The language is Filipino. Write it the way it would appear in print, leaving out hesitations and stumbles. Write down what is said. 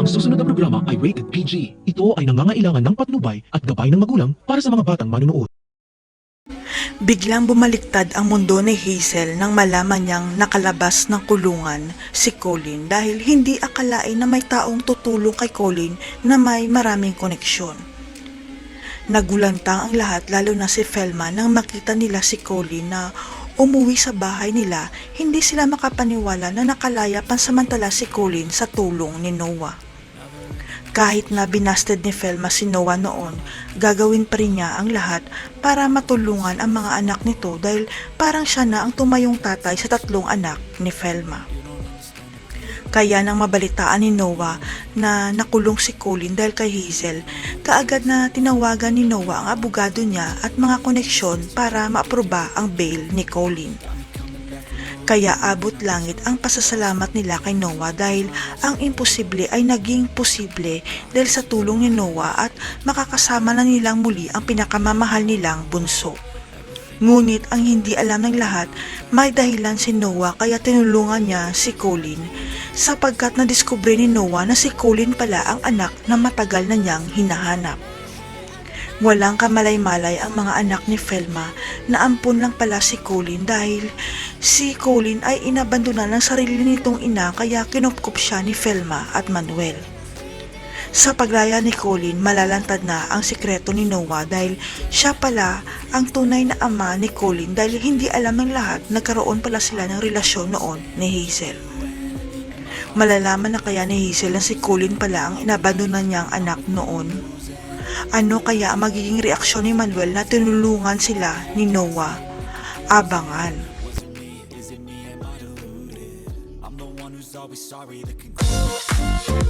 Ang susunod na programa ay rated PG. Ito ay nangangailangan ng patnubay at gabay ng magulang para sa mga batang manunood. Biglang bumaliktad ang mundo ni Hazel nang malaman niyang nakalabas ng kulungan si Colin dahil hindi akalain na may taong tutulong kay Colin na may maraming koneksyon. Nagulantang ang lahat lalo na si Velma nang makita nila si Colin na umuwi sa bahay nila. Hindi sila makapaniwala na nakalaya pansamantala si Colin sa tulong ni Noah. Kahit na binasted ni Velma si Noah noon, gagawin pa rin niya ang lahat para matulungan ang mga anak nito dahil parang siya na ang tumayong tatay sa tatlong anak ni Velma. Kaya nang mabalitaan ni Noah na nakulong si Colin dahil kay Hazel, kaagad na tinawagan ni Noah ang abogado niya at mga koneksyon para maaproba ang bail ni Colin. Kaya abot langit ang pasasalamat nila kay Noah dahil ang imposible ay naging posible dahil sa tulong ni Noah at makakasama na nilang muli ang pinakamamahal nilang bunso. Ngunit ang hindi alam ng lahat, may dahilan si Noah kaya tinulungan niya si Colin sapagkat nadiskubre ni Noah na si Colin pala ang anak na matagal na niyang hinahanap. Walang kamalay-malay ang mga anak ni Velma na ampun lang pala si Colin dahil si Colin ay inabandona ng sarili nitong ina kaya kinupkup siya ni Velma at Manuel. Sa paglaya ni Colin, malalantad na ang sikreto ni Noah dahil siya pala ang tunay na ama ni Colin dahil hindi alam ng lahat nagkaroon pala sila ng relasyon noon ni Hazel. Malalaman na kaya ni Hazel na si Colin pala ang inabandona niyang anak noon. Ano kaya ang magiging reaksyon ni Manuel na tinulungan sila ni Noah? Abangan. I'm the one who's always sorry, the conclusion.